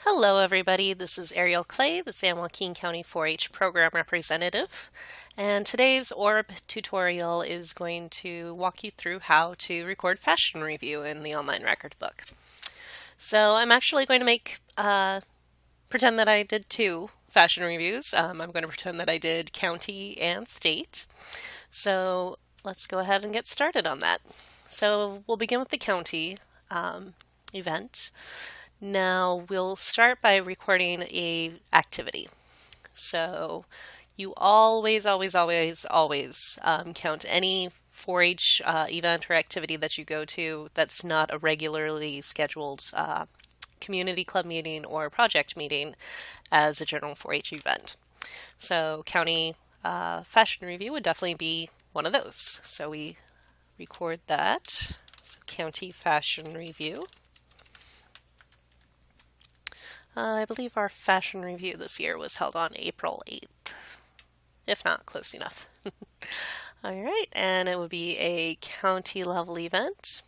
Hello, everybody. This is Ariel Clay, the San Joaquin County 4-H Program Representative. And today's ORB tutorial is going to walk you through how to record Fashion Revue in the online record book. So I'm actually going to pretend that I did two Fashion Revues. I'm going to pretend that I did county and state. So let's go ahead and get started on that. So we'll begin with the county event. Now we'll start by recording a activity. So you always count any 4-H event or activity that you go to that's not a regularly scheduled community club meeting or project meeting as a general 4-H event. So county Fashion Revue would definitely be one of those. So we record that. So county Fashion Revue. I believe our Fashion Revue this year was held on April 8th, if not close enough. All right, and it would be a county level event.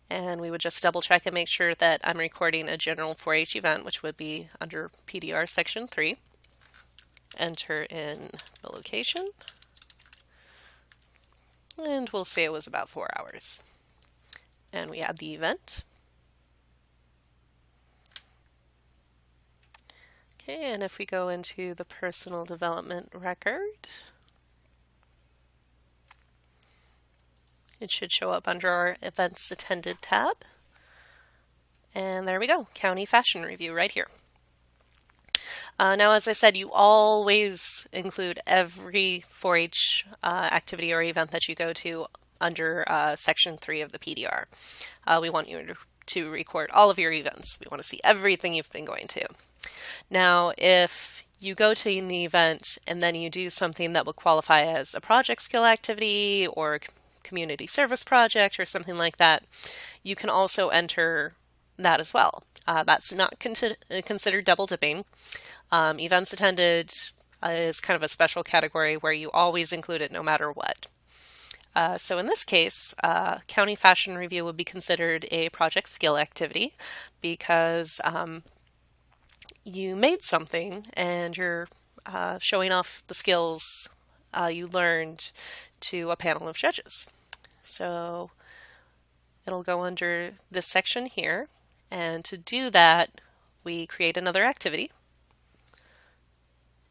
And we would just double check and make sure that I'm recording a general 4-H event, which would be under PDR Section 3. Enter in the location. And we'll say it was about 4 hours. And we add the event. Okay, and if we go into the personal development record, it should show up under our Events Attended tab. And there we go, County Fashion Revue right here. Now, as I said, you always include every 4-H activity or event that you go to under Section 3 of the PDR. We want you to record all of your events. We want to see everything you've been going to. Now, if you go to an event and then you do something that will qualify as a project skill activity or a community service project or something like that, you can also enter that as well. That's not considered double dipping. Events attended is kind of a special category where you always include it no matter what. So in this case, County Fashion Revue would be considered a project skill activity because you made something and you're showing off the skills you learned to a panel of judges. So it'll go under this section here. And to do that, we create another activity.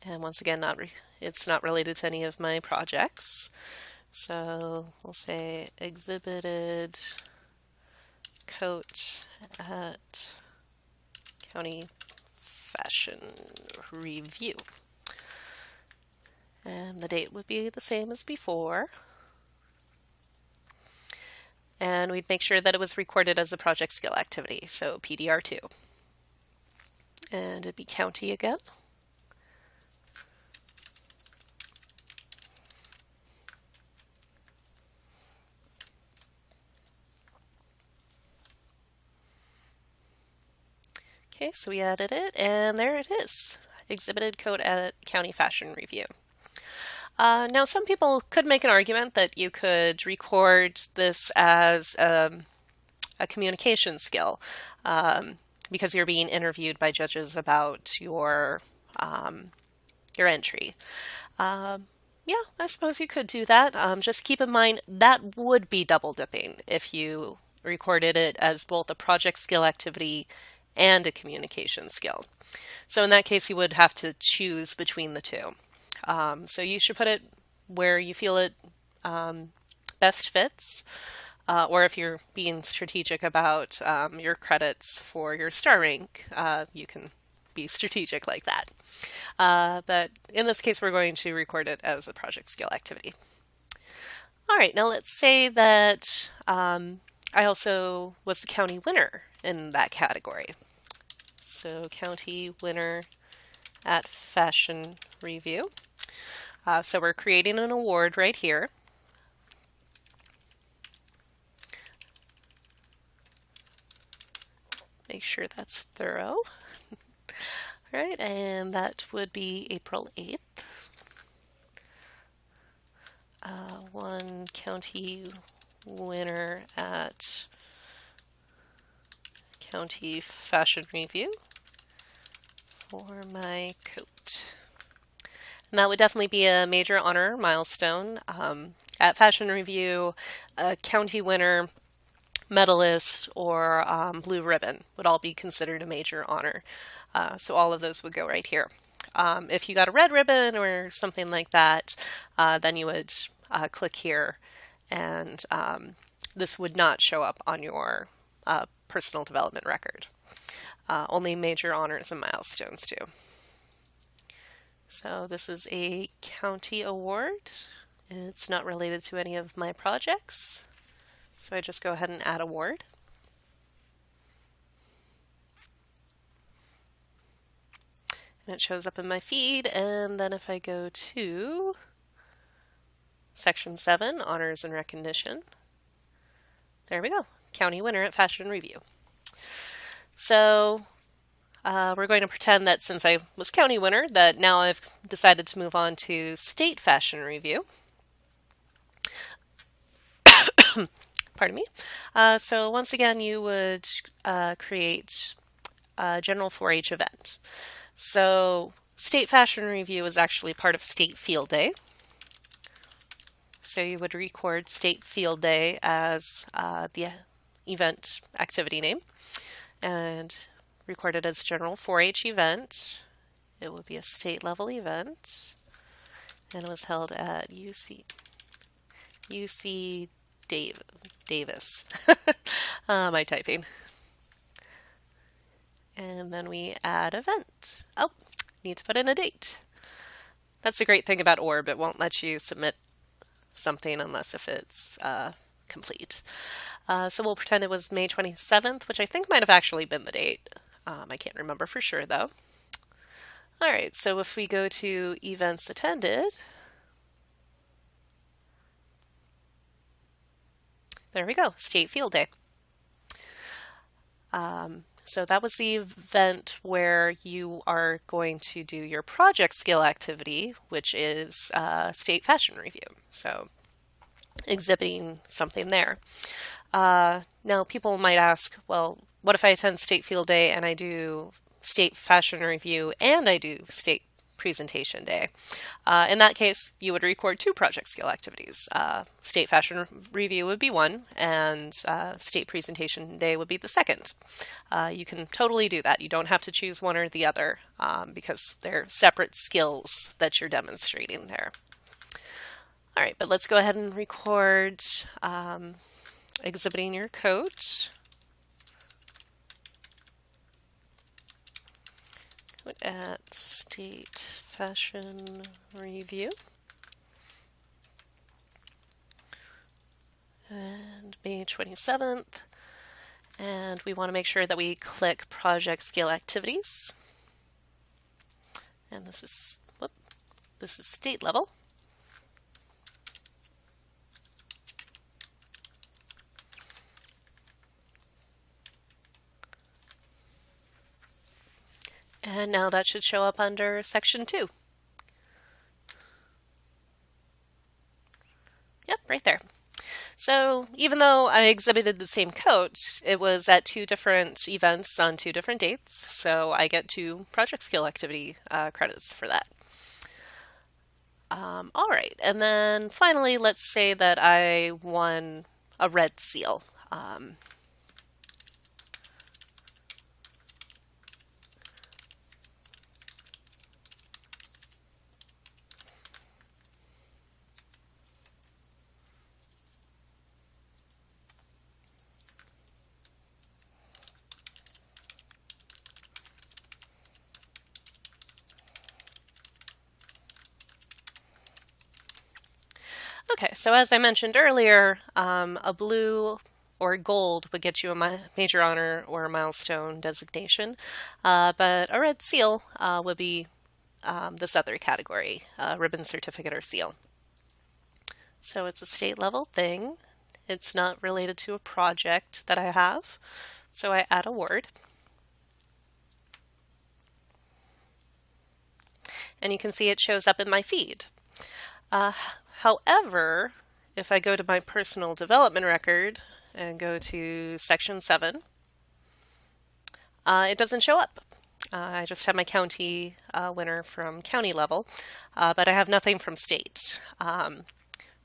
And once again, it's not related to any of my projects. So we'll say exhibited coat at County Fashion Revue. And the date would be the same as before. And we'd make sure that it was recorded as a project skill activity, so PDR2. And it'd be county again. Okay, so we added it, and there it is. Exhibited coat at County Fashion Revue. Now, some people could make an argument that you could record this as a communication skill because you're being interviewed by judges about your entry. Yeah, I suppose you could do that. Just keep in mind that would be double dipping if you recorded it as both a project skill activity and a communication skill. So in that case, you would have to choose between the two. So you should put it where you feel it best fits, or if you're being strategic about your credits for your star rank, you can be strategic like that. But in this case, we're going to record it as a project skill activity. All right, now let's say that I also was the county winner in that category. So county winner at Fashion Revue. So we're creating an award right here. Make sure that's thorough. All right, and that would be April 8th. One county winner at County Fashion Revue. for my coat. And that would definitely be a major honor milestone. At Fashion Revue, a county winner, medalist, or blue ribbon would all be considered a major honor. So all of those would go right here. If you got a red ribbon or something like that, then you would click here, and this would not show up on your personal development record. Only major honors and milestones do. So this is a county award. It's not related to any of my projects. So I just go ahead and add award. And it shows up in my feed. And then if I go to Section 7, Honors and Recognition, there we go. County winner at Fashion Revue. So we're going to pretend that since I was county winner, that now I've decided to move on to State Fashion Revue. Pardon me. So once again, you would create a general 4-H event. So State Fashion Revue is actually part of State Field Day. So you would record State Field Day as the event activity name and record it as general 4-H event. It would be a state level event, and it was held at UC Davis. My typing. And then we add event. Oh, need to put in a date. That's the great thing about ORB. It won't let you submit something unless if it's complete. So we'll pretend it was May 27th, which I think might have actually been the date. I can't remember for sure though. All right, so if we go to events attended, there we go, State Field Day. So that was the event where you are going to do your project skill activity, which is State Fashion Revue. So exhibiting something there. Now people might ask, well, what if I attend State Field Day and I do State Fashion Revue and I do State Presentation Day? In that case, you would record 2 project skill activities. State Fashion Revue would be one, and State Presentation Day would be the second. You can totally do that. You don't have to choose one or the other because they're separate skills that you're demonstrating there. All right, but let's go ahead and record exhibiting your coat. At State Fashion Revue. And May 27th. And we want to make sure that we click Project Scale Activities. And this is state level. And now that should show up under Section 2. Yep, right there. So even though I exhibited the same coat, it was at 2 different events on 2 different dates, so I get 2 project skill activity credits for that. All right, and then finally, let's say that I won a red seal. Okay, so as I mentioned earlier, a blue or gold would get you a major honor or a milestone designation, but a red seal would be this other category, ribbon, certificate, or seal. So it's a state level thing. It's not related to a project that I have, so I add award. And you can see it shows up in my feed. However, if I go to my personal development record and go to Section 7, it doesn't show up. I just have my county winner from county level, but I have nothing from state.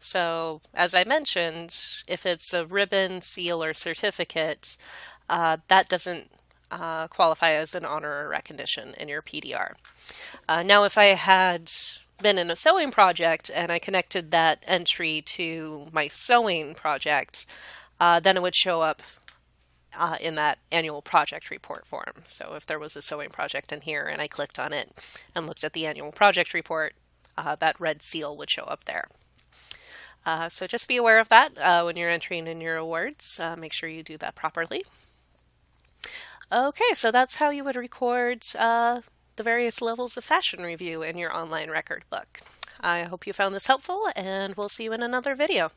So, as I mentioned, if it's a ribbon, seal, or certificate, that doesn't qualify as an honor or recognition in your PDR. Now, if I had been in a sewing project and I connected that entry to my sewing project, then it would show up in that annual project report form. So if there was a sewing project in here and I clicked on it and looked at the annual project report, that red seal would show up there. So just be aware of that when you're entering in your awards. Make sure you do that properly. Okay, so that's how you would record the various levels of Fashion Revue in your online record book. I hope you found this helpful, and we'll see you in another video.